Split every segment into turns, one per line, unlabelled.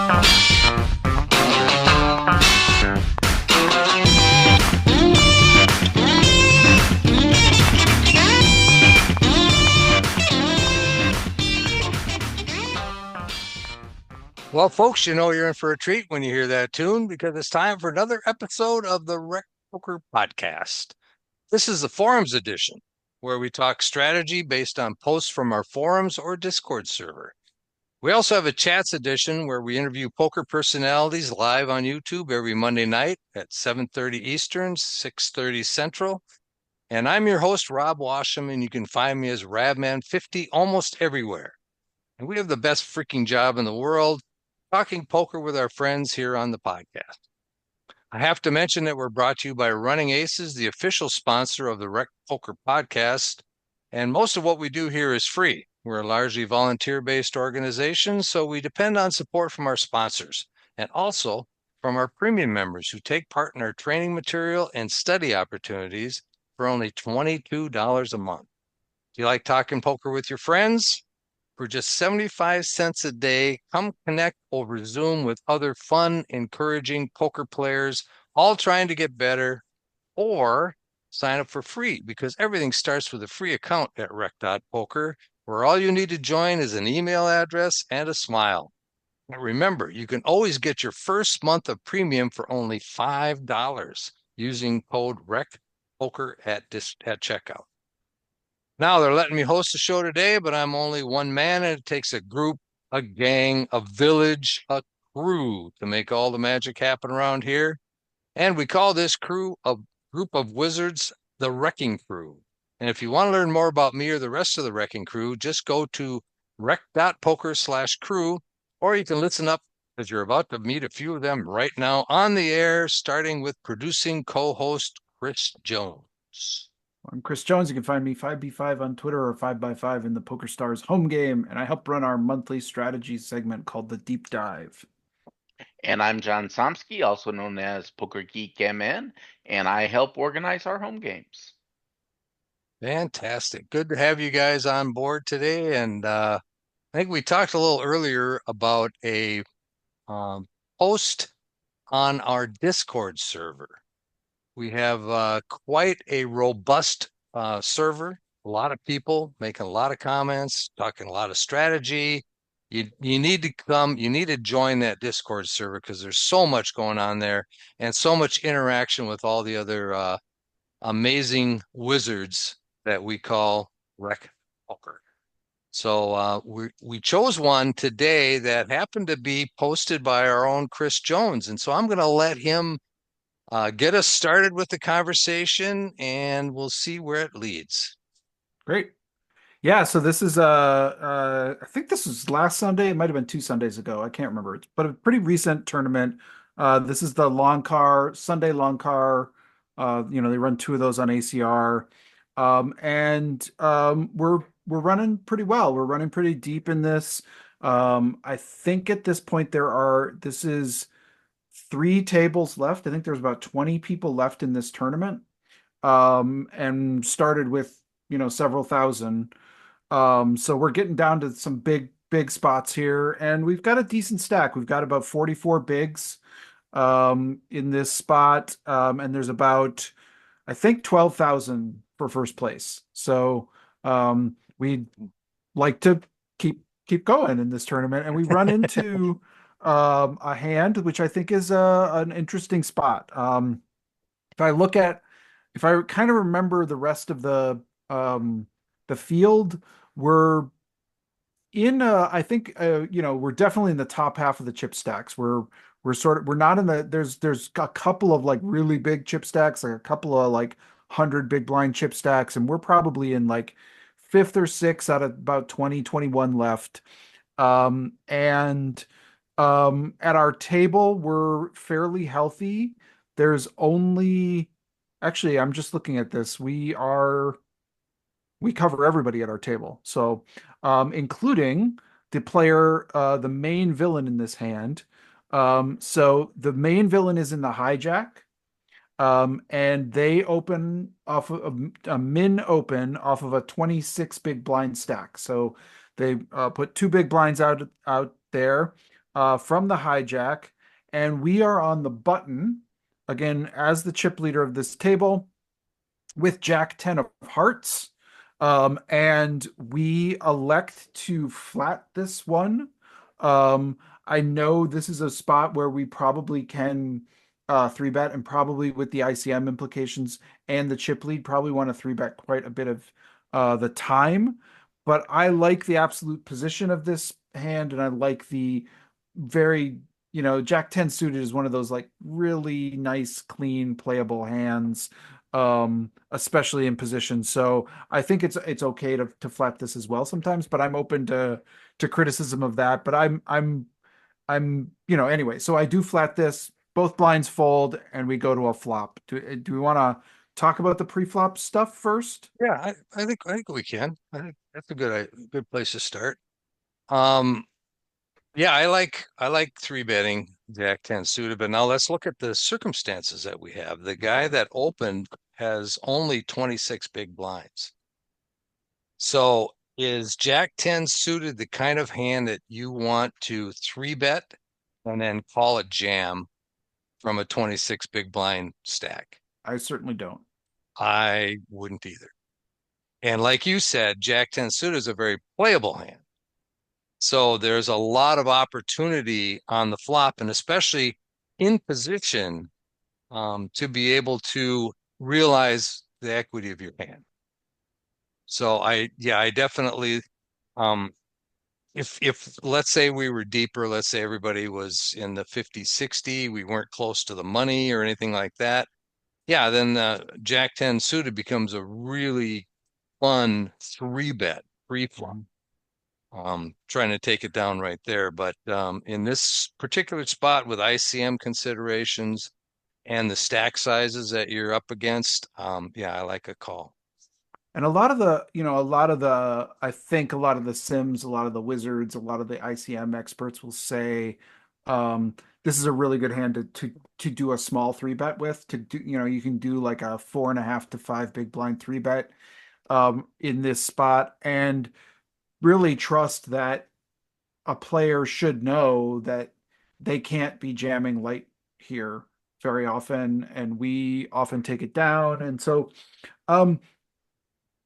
Well, folks, you know you're in for a treat when you hear that tune because it's time for another episode of the RecPoker podcast. This is the forums edition, where we talk strategy based on posts from our forums or Discord server. We also have a chats edition where we interview poker personalities live on YouTube every Monday night at 7:30 Eastern, 6:30 Central. And I'm your host, Rob Washam, and you can find me as Rabman50 almost everywhere. And we have the best freaking job in the world, talking poker with our friends here on the podcast. I have to mention that we're brought to you by Running Aces, the official sponsor of the RecPoker podcast. And most of what we do here is free. We're a largely volunteer-based organization, so we depend on support from our sponsors and also from our premium members who take part in our training material and study opportunities for only $22 a month. Do you like talking poker with your friends? For just 75 cents a day, come connect over Zoom with other fun, encouraging poker players, all trying to get better, or sign up for free because everything starts with a free account at rec.poker, where all you need to join is an email address and a smile. And remember, you can always get your first month of premium for only $5 using code RecPoker at checkout. Now they're letting me host the show today, but I'm only one man, and it takes a group, a gang, a village, a crew to make all the magic happen around here. And we call this crew a group of wizards, the RecCing Crew. And if you want to learn more about me or the rest of the RecCing Crew, just go to rec.poker/crew, or you can listen up because you're about to meet a few of them right now on the air, starting with producing co-host Chris Jones.
I'm Chris Jones. You can find me 5B5 on Twitter or 5x5 in the PokerStars home game, and I help run our monthly strategy segment called the Deep Dive.
And I'm John Somsky, also known as Poker Geek MN, and I help organize our home games.
Fantastic. Good to have you guys on board today. And I think we talked a little earlier about a post on our Discord server. We have quite a robust server, a lot of people making a lot of comments, talking a lot of strategy. You need to come, you need to join that Discord server because there's so much going on there and so much interaction with all the other amazing wizards that we call RecPoker. So we chose one today that happened to be posted by our own Chris Jones. And so I'm going to let him get us started with the conversation, and we'll see where it leads.
Great. Yeah, so this is I think this was last Sunday. It might have been 2 Sundays ago. I can't remember. But a pretty recent tournament. This is the Loncar, Sunday Loncar. They run 2 of those on ACR. We're running pretty well. We're running pretty deep in this. I think at this point this is 3 tables left. I think there's about 20 people left in this tournament. And started with, several thousand. So we're getting down to some big spots here, and we've got a decent stack. We've got about 44 bigs in this spot. And there's about, I think, 12,000 for first place. So we'd like to keep going in this tournament, and we run into a hand which I think is an interesting spot. If I kind of remember the rest of the field, we're in I think we're definitely in the top half of the chip stacks. We're not in there's a couple of like really big chip stacks, like a couple of like 100 big blind chip stacks, and we're probably in like 5th or 6th out of about 21 left. At our table, we're fairly healthy. There's only, actually, I'm just looking at this. We cover everybody at our table. So, including the player, the main villain in this hand. So the main villain is in the hijack. And they open off of a min open off of a 26 big blind stack. So they put 2 big blinds out there. from the hijack, and we are on the button again as the chip leader of this table with Jack 10 of hearts. And we elect to flat this one. Um, I know this is a spot where we probably can three bet, and probably with the ICM implications and the chip lead, probably want to three bet quite a bit of the time. But I like the absolute position of this hand, and I like the very, Jack 10 suited is one of those like really nice, clean, playable hands, especially in position. So I think it's okay to flat this as well sometimes, but I'm open to criticism of that. But anyway, so I do flat this, both blinds fold, and we go to a flop. Do we want to talk about the pre-flop stuff first?
Yeah, I think we can. I think that's a good place to start. Um, yeah, I like three betting Jack 10 suited, but now let's look at the circumstances that we have. The guy that opened has only 26 big blinds. So is Jack 10 suited the kind of hand that you want to three bet and then call it jam from a 26 big blind stack?
I certainly don't.
I wouldn't either. And like you said, Jack 10 suited is a very playable hand. So there's a lot of opportunity on the flop, and especially in position, to be able to realize the equity of your hand. So I definitely, um, if let's say we were deeper, let's say everybody was in the 50, 60, we weren't close to the money or anything like that. Yeah, then Jack 10 suited becomes a really fun three bet pre-flop. Trying to take it down right there. But in this particular spot with ICM considerations and the stack sizes that you're up against, yeah, I like a call.
And I think a lot of the Sims, a lot of the wizards, a lot of the ICM experts will say, this is a really good hand to do a small three bet with. To do, you can do like a 4.5 to 5 big blind three bet, in this spot, and really trust that a player should know that they can't be jamming light here very often, and we often take it down. And so, um,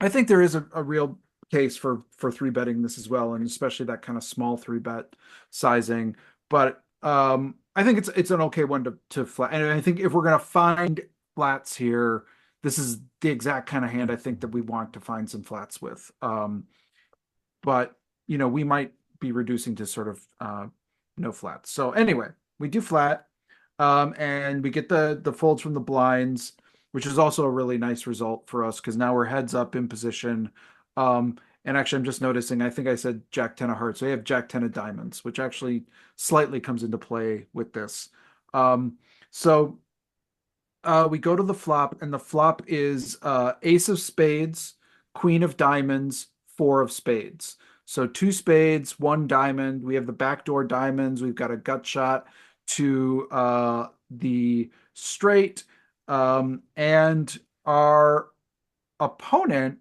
I think there is a real case for three betting this as well, and especially that kind of small three bet sizing. But I think it's an okay one to flat. And I think if we're gonna find flats here, this is the exact kind of hand I think that we want to find some flats with. But we might be reducing to sort of no flats. So anyway, we do flat, and we get the folds from the blinds, which is also a really nice result for us because now we're heads up in position. And actually, I'm just noticing, I think I said Jack 10 of hearts. So we have Jack 10 of diamonds, which actually slightly comes into play with this. So we go to the flop, and the flop is ace of spades, queen of diamonds, four of spades. So two spades, one diamond. We have the backdoor diamonds. We've got a gut shot to the straight. And our opponent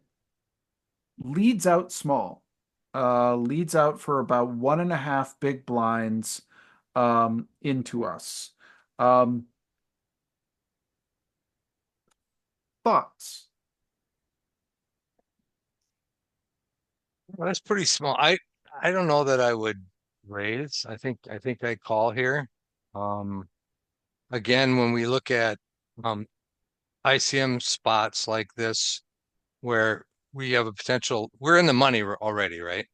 leads out small, leads out for about 1.5 big blinds into us. Um, Thoughts?
Well, that's pretty small. I don't know that I would raise. I think I call here. Um, Again, when we look at um, ICM spots like this, where we have a potential, we're in the money already, right?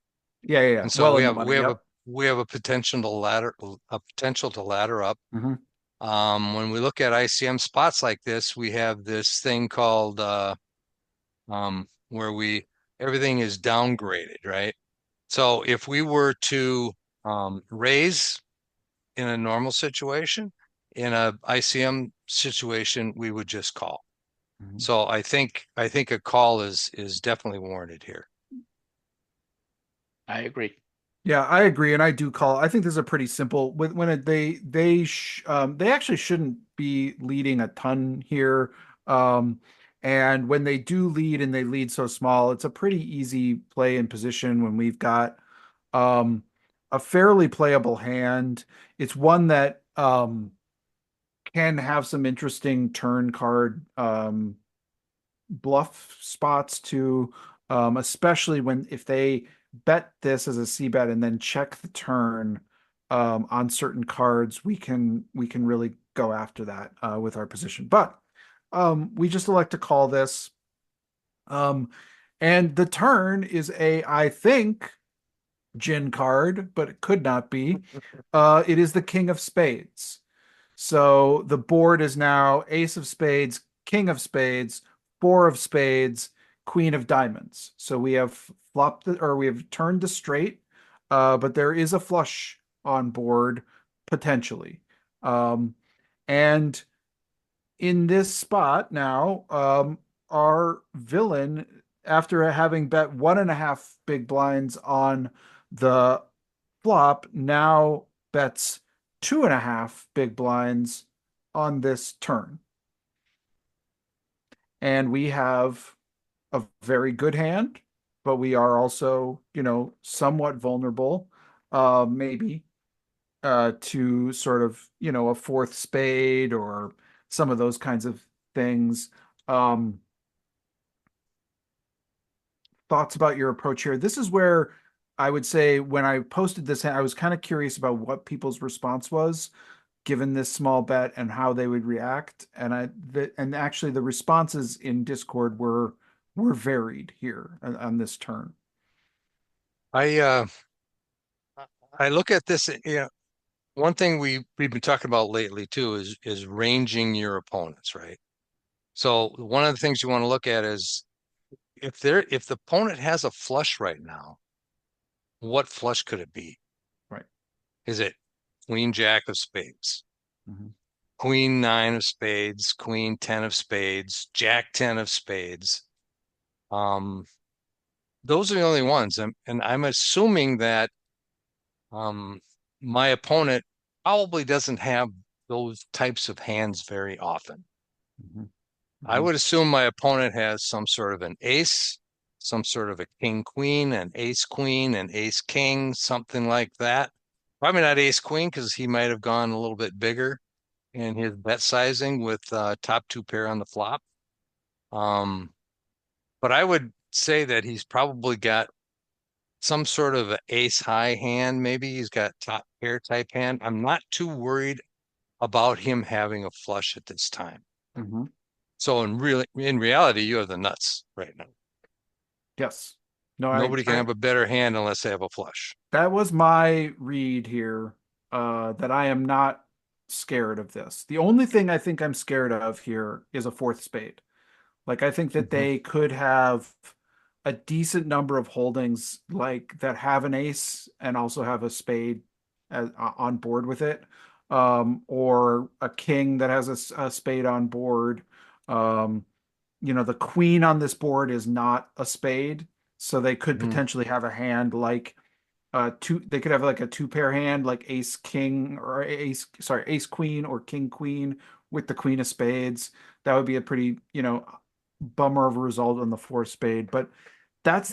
Yeah, yeah, yeah.
And so
Well
we
in the
have
money.
we have a
Yep.
we have a potential to ladder up.
Hmm.
When we look at ICM spots like this, we have this thing called where we everything is downgraded, right? So if we were to raise in a normal situation, in a ICM situation, we would just call.
Hmm.
So I think a call is definitely warranted here.
I agree.
Yeah, I agree, and I do call. I think this is a pretty simple. When they actually shouldn't be leading a ton here. And when they do lead and they lead so small, it's a pretty easy play in position when we've got um a fairly playable hand. It's one that can have some interesting turn card bluff spots too, especially when if they bet this as a C bet and then check the turn on certain cards, we can really go after that with our position. But we just elect to call this. Um, and the turn is I think, gin card, but it could not be. It is the King of Spades. So the board is now Ace of Spades, King of Spades, Four of Spades, Queen of Diamonds. So we have we have turned the straight, but there is a flush on board potentially. Um, and in this spot now, our villain, after having bet 1.5 big blinds on the flop, now bets 2.5 big blinds on this turn. And we have a very good hand, but we are also, somewhat vulnerable, maybe, to sort of, a fourth spade or some of those kinds of things. Um, Thoughts about your approach here? This is where I would say when I posted this, I was kind of curious about what people's response was given this small bet and how they would react. And actually the responses in Discord were varied here on this turn.
I uh, I look at this, one thing we've been talking about lately too is ranging your opponents, right? So one of the things you want to look at is if the opponent has a flush right now, what flush could it be?
Right.
Is it Queen Jack of Spades,
Mm-hmm.
Queen Nine of Spades, Queen Ten of Spades, Jack Ten of Spades? Um, those are the only ones, and I'm assuming that um, my opponent probably doesn't have those types of hands very often.
Mm-hmm.
I
Mm-hmm.
would assume my opponent has some sort of an ace, some sort of a king queen, an ace queen, an ace king, something like that. Probably not ace queen because he might have gone a little bit bigger in his bet sizing with top two pair on the flop. Um, but I would say that he's probably got some sort of a ace high hand. Maybe he's got top pair type hand. I'm not too worried about him having a flush at this time.
Mm-hmm.
So in reality, you have the nuts right now.
Yes. No,
Nobody can have a better hand unless they have a flush.
that was my read here, that I am not scared of this. The only thing I think I'm scared of here is a fourth spade. Like I think that
Mhm.
they could have a decent number of holdings like that have an ace and also have a spade on board with it, or a king that has a spade on board. Um, the queen on this board is not a spade, so they could
Mhm.
potentially have a hand like two. They could have like a two pair hand like ace king or ace queen or king queen with the queen of spades. That would be a pretty, bummer of a result on the four spade. But that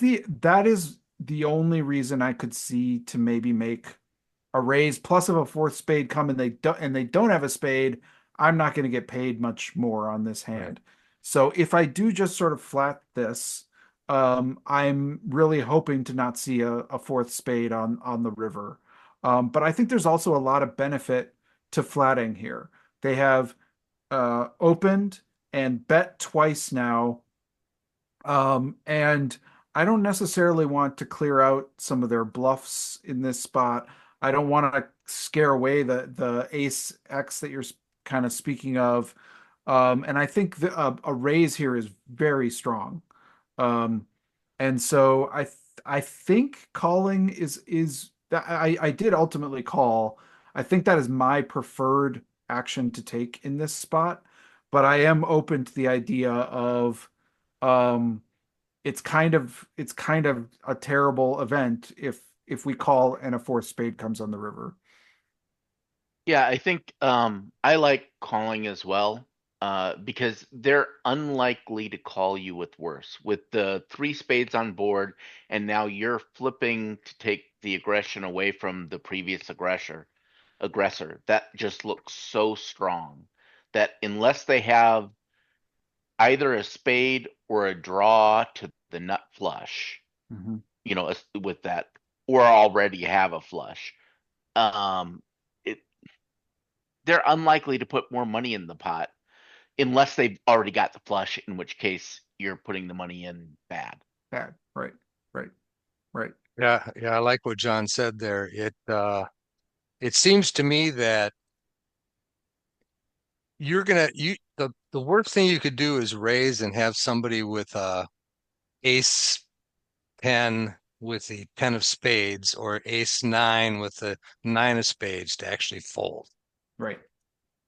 is the only reason I could see to maybe make a raise. Plus, if a fourth spade come and they don't have a spade, I'm not going to get paid much more on this
Right.
hand. So if I do just sort of flat this, I'm really hoping to not see a fourth spade on the river. But I think there's also a lot of benefit to flatting here. They have opened and bet twice now, and I don't necessarily want to clear out some of their bluffs in this spot. I don't want to scare away the ace X that you're kind of speaking of. And I think a raise here is very strong. Um, and so I think calling is I did ultimately call. I think that is my preferred action to take in this spot, but I am open to the idea of um it's kind of a terrible event if we call and a fourth spade comes on the river.
Yeah, I think I like calling as well. because they're unlikely to call you with worse. With the three spades on board, and now you're flipping to take the aggression away from the previous aggressor. That just looks so strong that unless they have either a spade or a draw to the nut flush,
Mm-hmm.
with that, or already have a flush, um, it they're unlikely to put more money in the pot unless they've already got the flush, in which case you're putting the money in bad.
Bad. Right. Right. Right.
Yeah, yeah, I like what John said there. It seems to me that the worst thing you could do is raise and have somebody with a ace 10 with the 10 of spades or ace 9 with the 9 of spades to actually fold,
Right.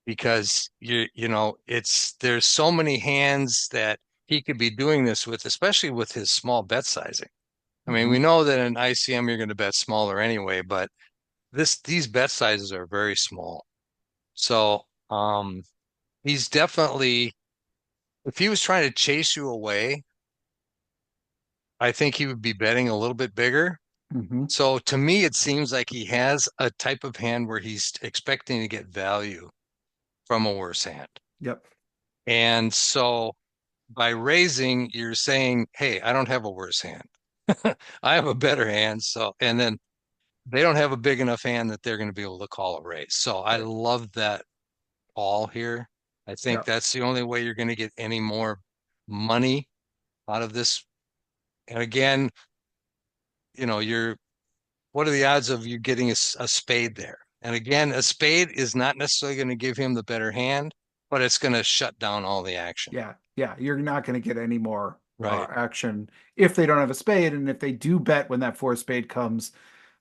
because there's so many hands that he could be doing this with, especially with his small bet sizing. I mean,
Mm-hmm.
we know that in ICM you're going to bet smaller anyway, but these bet sizes are very small. So he's definitely, if he was trying to chase you away, I think he would be betting a little bit bigger.
Mm-hmm.
So to me, it seems like he has a type of hand where he's expecting to get value from a worse hand.
Yep.
And so by raising, you're saying, hey, I don't have a worse hand. I have a better hand. So, and then they don't have a big enough hand that they're going to be able to call a raise. So I
Right.
love that all here. I think
Yep.
that's the only way you're going to get any more money out of this. And again, what are the odds of you getting a spade there? And again, a spade is not necessarily going to give him the better hand, but it's going to shut down all the action.
Yeah. Yeah. You're not going to get any more
Right.
action if they don't have a spade. And if they do bet when that four spade comes,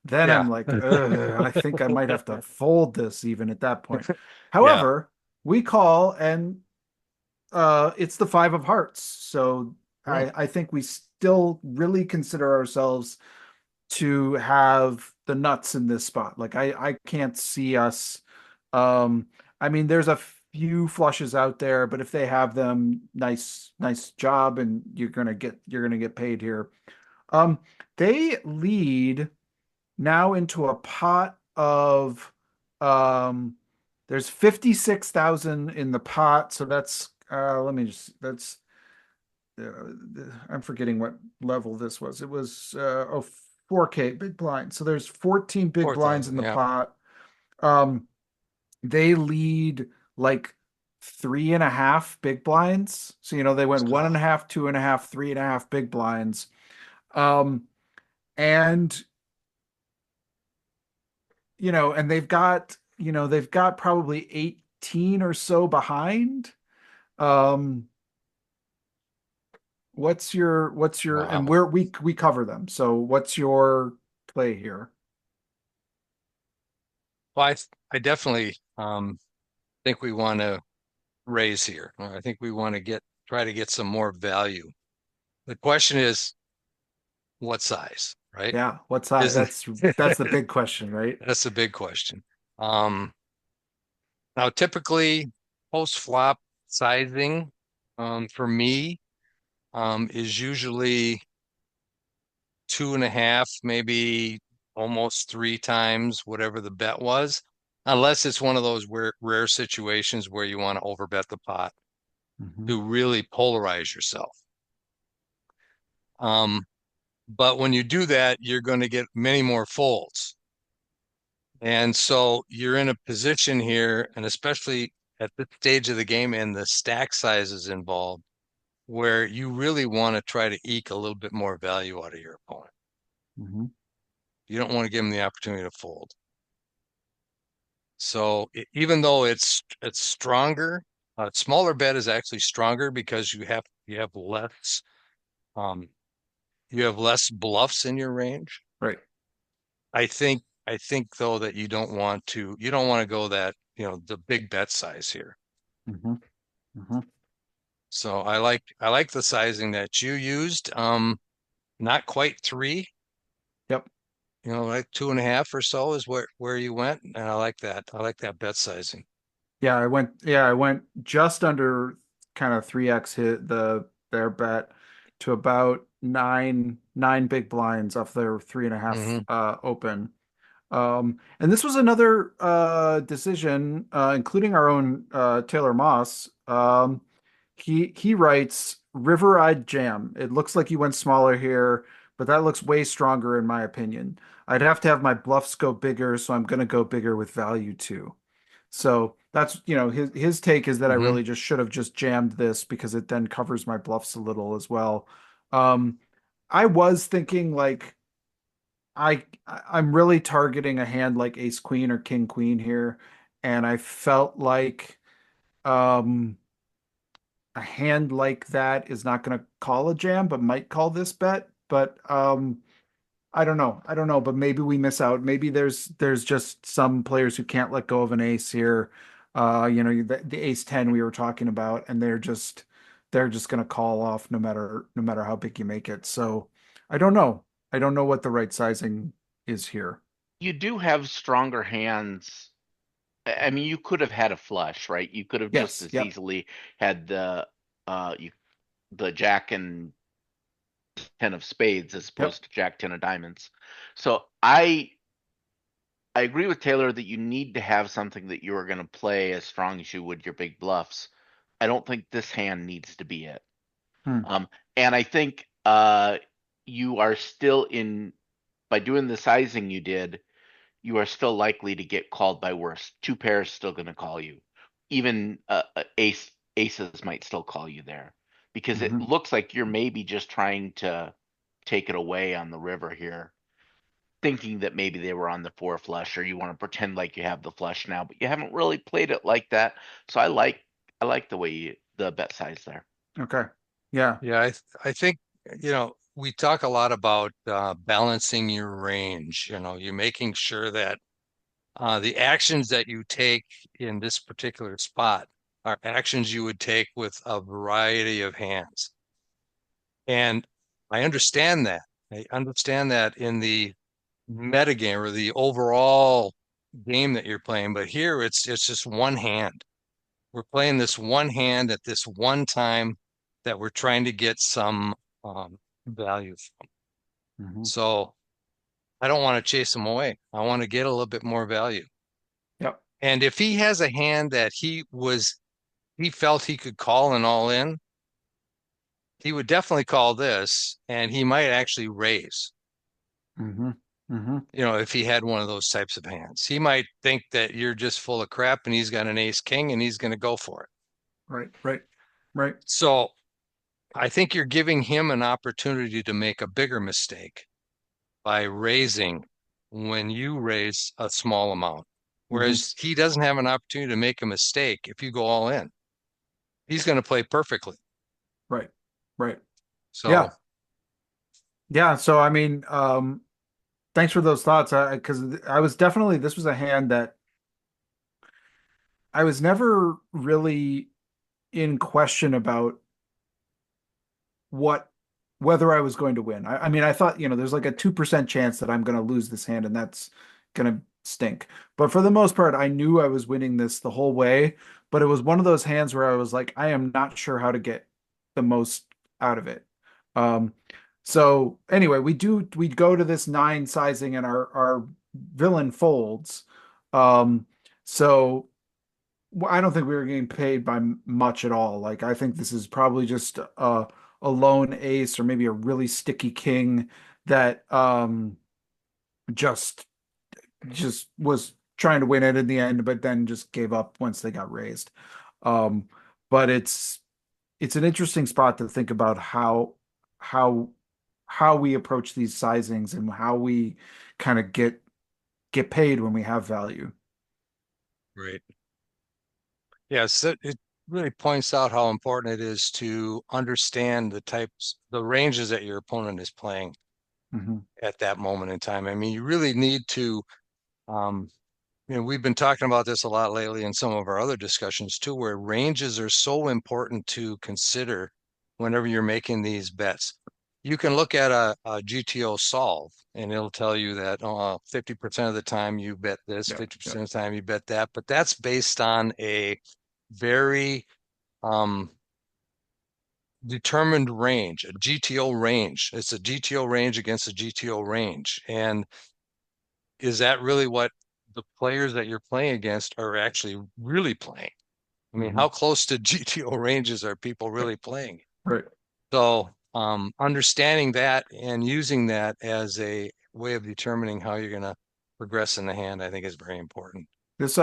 then
Yeah.
I'm like, I think I might have to fold this even at that point.
Yeah.
However, we call and it's the five of hearts. So
Hmm.
I think we still really consider ourselves to have the nuts in this spot. Like I can't see us. Um, I mean, there's a few flushes out there, but if they have them, nice job, and you're gonna get paid here. Um, they lead now into a pot of there's 56,000 in the pot, so that's let me just that's I'm forgetting what level this was. It was 4K big blind. So there's 14 big blinds
4,000.
in the
Yeah.
pot. Um, they lead like 3.5 big blinds. So they went one and a half, 2.5, 3.5 big blinds. Um, and and they've got probably 18 or so behind. Um, what's your and
Wow.
we cover them. So what's your play here?
Well, I definitely think we want to raise here. I think we want to try to get some more value. The question is, what size, right?
Yeah, what size?
Isn't
That's the big question, right?
that's a big question. Um, Now typically post flop sizing, for me, is usually 2.5, maybe almost 3 times whatever the bet was, unless it's one of those rare situations where you want to overbet the pot
Hmm.
to really polarize yourself. Um, but when you do that, you're going to get many more folds. And so you're in a position here, and especially at this stage of the game and the stack sizes involved, where you really want to try to eke a little bit more value out of your opponent.
Hmm.
You don't want to give them the opportunity to fold. So even though it's stronger, smaller bet is actually stronger because um, you have less bluffs in your range.
Right.
I think though that you don't want to go that, the big bet size here.
Hmm. Hmm.
So I like the sizing that you used. Not quite 3,
Yep.
like 2.5 or so is where you went. And I like that. I like that bet sizing.
I went just under kind of 3x hit their bet to about nine big blinds off their three and a half
Hmm.
open. And this was another decision, including our own Taylor Moss. He writes River-Eyed Jam. It looks like you went smaller here, but that looks way stronger in my opinion. I'd have to have my bluffs go bigger, so I'm gonna go bigger with value too. So that's, his take is that I
Hmm.
really just should have just jammed this because it then covers my bluffs a little as well. Um, I was thinking like I'm really targeting a hand like ace queen or king queen here, and I felt like um a hand like that is not going to call a jam, but might call this bet. But I don't know. I don't know, but maybe we miss out. Maybe there's just some players who can't let go of an ace here. The ace 10 we were talking about, and they're just going to call off no matter how big you make it. So I don't know. I don't know what the right sizing is here.
You do have stronger hands. I mean, you could have had a flush, right? You could have just
Yes.
as
Yep.
easily had the jack and 10 of spades as
Yep.
opposed to jack 10 of diamonds. So I agree with Taylor that you need to have something that you are going to play as strong as you would your big bluffs. I don't think this hand needs to be it.
Hmm.
And I think you are still in by doing the sizing you did, you are still likely to get called by worse. Two pairs still going to call you. Even aces might still call you there because it
Hmm.
looks like you're maybe just trying to take it away on the river here, thinking that maybe they were on the four flush or you want to pretend like you have the flush now, but you haven't really played it like that. So I like the way the bet size there.
Okay. Yeah.
Yeah, I think, we talk a lot about balancing your range. You're making sure that the actions that you take in this particular spot are actions you would take with a variety of hands. And I understand that. I understand that in the metagame or the overall game that you're playing, but here it's just one hand. We're playing this one hand at this one time that we're trying to get some value from.
Hmm.
So I don't want to chase him away. I want to get a little bit more value.
Yep.
And if he has a hand that he felt he could call an all in, he would definitely call this and he might actually raise.
Hmm. Hmm.
If he had one of those types of hands, he might think that you're just full of crap and he's got an ace king and he's going to go for it.
Right. Right. Right.
So I think you're giving him an opportunity to make a bigger mistake by raising when you raise a small amount.
Hmm.
Whereas he doesn't have an opportunity to make a mistake if you go all in. He's going to play perfectly.
Right. Right.
So,
Yeah. Yeah. So I mean, thanks for those thoughts. Because I was definitely this was a hand that I was never really in question about what whether I was going to win. I mean, I thought, there's like a 2% chance that I'm going to lose this hand and that's going to stink. But for the most part, I knew I was winning this the whole way. But it was one of those hands where I was like, I am not sure how to get the most out of it. Um, so anyway, we go to this nine sizing and our villain folds. Um, so I don't think we were getting paid by much at all. Like I think this is probably just a lone ace or maybe a really sticky king that just just was trying to win it in the end, but then just gave up once they got raised. Um, but it's an interesting spot to think about how how we approach these sizings and how we kind of get paid when we have value.
right. Yes, it really points out how important it is to understand the ranges that your opponent is playing
Hmm.
at that moment in time. I mean, you really need to, um, we've been talking about this a lot lately in some of our other discussions too, where ranges are so important to consider whenever you're making these bets. you can look at a GTO solve and it'll tell you that 50% of the time you bet this,
Yep,
50%
yep.
of the time you bet that, but that's based on a very um, determined range, a GTO range. It's a GTO range against a GTO range. And is that really what the players that you're playing against are actually really playing? I mean,
Mhm.
how close to GTO ranges are people really playing?
Right.
So, understanding that and using that as a way of determining how you're going to progress in the hand, I think is very important.
This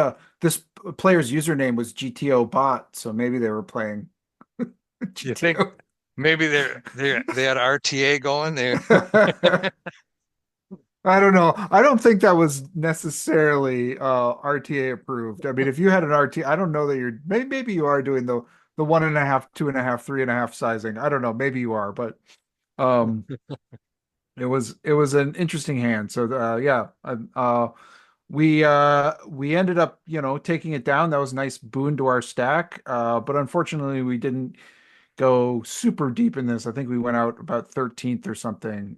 player's username was GTO bot, so maybe they were playing
You think
GTO.
maybe they had RTA going there?
I don't know. I don't think that was necessarily RTA approved. I mean, if you had an RTA, I don't know that you're maybe you are doing the 1.5, 2.5, 3.5 sizing. I don't know. Maybe you are, but um it was an interesting hand. So yeah, we ended up, taking it down. That was a nice boon to our stack. But unfortunately we didn't go super deep in this. I think we went out about 13th or something.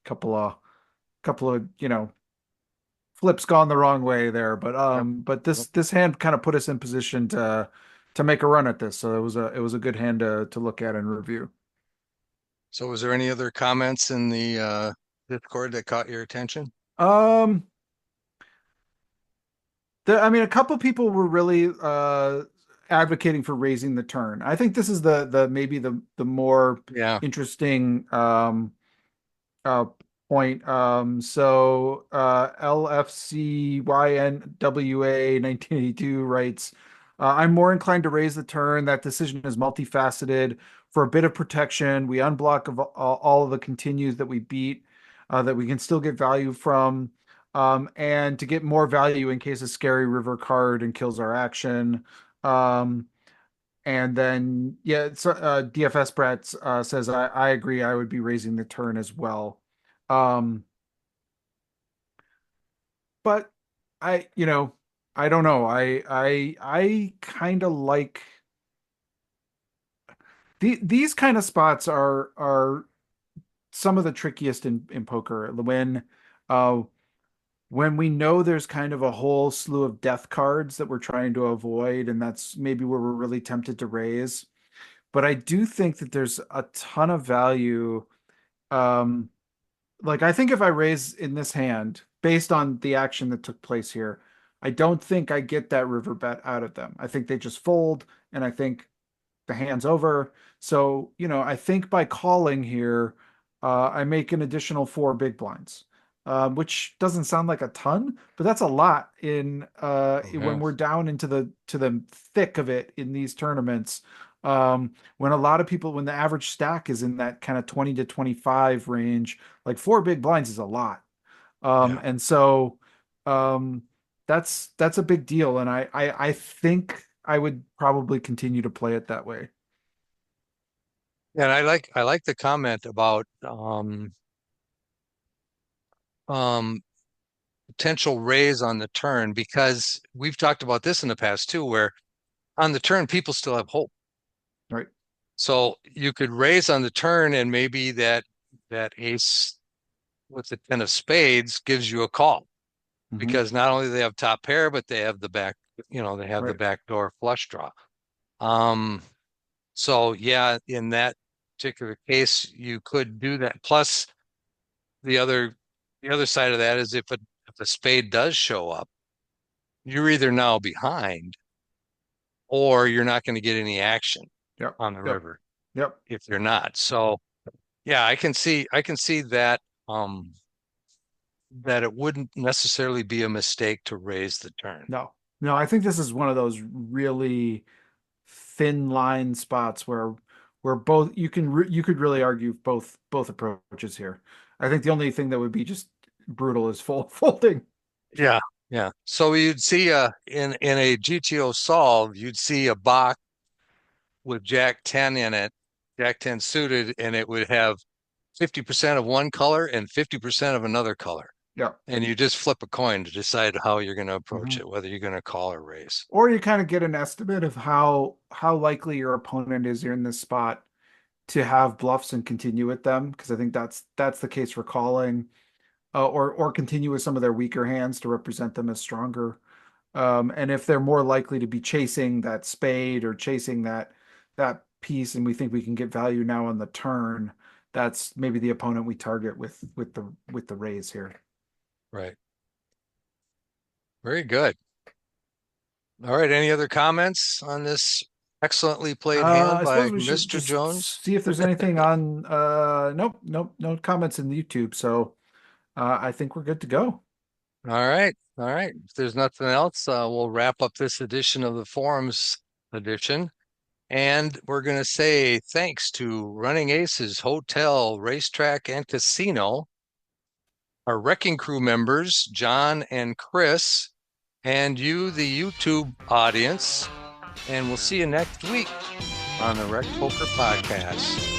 Couple of couple of, flips gone the wrong way there. But
Yep.
this hand kind of put us in position to make a run at this. So it was a good hand to look at and review.
So, was there any other comments in the Discord that caught your attention?
Um I mean, a couple people were really advocating for raising the turn. I think this is the maybe the more
Yeah.
interesting uh, point. So LFCYNWA 1982 writes, I'm more inclined to raise the turn. That decision is multifaceted. For a bit of protection, we unblock of all of the continues that we beat, that we can still get value from. And to get more value in case a scary river card and kills our action. Um, and then, yeah, so, DFS Brett says, I agree. I would be raising the turn as well. Um, but I don't know. I kind of like these kind of spots are some of the trickiest in poker uh, when we know there's kind of a whole slew of death cards that we're trying to avoid, and that's maybe where we're really tempted to raise. But I do think that there's a ton of value. Um, like I think if I raise in this hand based on the action that took place here, I don't think I get that river bet out of them. I think they just fold, and I think the hand's over. So, I think by calling here, I make an additional four big blinds, which doesn't sound like a ton, but that's a lot when
Yeah.
we're down into the thick of it in these tournaments. When when the average stack is in that kind of 20 to 25 range, like four big blinds is a lot.
Yeah.
And so um, that's a big deal, and I think I would probably continue to play it that way.
And I like the comment about um potential raise on the turn because we've talked about this in the past too, where on the turn people still have hope.
Right.
So you could raise on the turn and maybe that ace with the 10 of spades gives you a call
Hmm.
because not only do they have top pair, but they have the back, they have the
Right.
backdoor flush draw. Um, so yeah, in that particular case, you could do that. Plus the other the other side of that is if a spade does show up, you're either now behind or you're not going to get any action
Yep.
on the
Yep.
river
Yep.
if you're not. So yeah, I can see that that it wouldn't necessarily be a mistake to raise the turn.
No. No, I think this is one of those really thin line spots where both you could really argue both approaches here. I think the only thing that would be just brutal is folding.
Yeah, yeah. So you'd see in a GTO solve, you'd see a box with Jack 10 in it, Jack 10 suited, and it would have 50% of one color and 50% of another color.
Yeah.
And you just flip a coin to decide how you're going to approach
Hmm.
it, whether you're going to call or raise.
Or you kind of get an estimate of how likely your opponent is in this spot to have bluffs and continue with them, because I think that's the case for calling, or continue with some of their weaker hands to represent them as stronger. And if they're more likely to be chasing that spade or chasing that piece, and we think we can get value now on the turn, that's maybe the opponent we target with the raise here.
Right. Very good. All right. Any other comments on this excellently played hand
I
by
suppose we should
Mr.
just
Jones?
see if there's anything on. Nope, no comments in the YouTube. So I think we're good to go.
All right. All right. If there's nothing else, we'll wrap up this edition of the Forums edition. And we're going to say thanks to Running Aces Hotel, Racetrack, and Casino, our RECing Crew members, John and Chris, and you, the YouTube audience. And we'll see you next week on the RecPoker Podcast.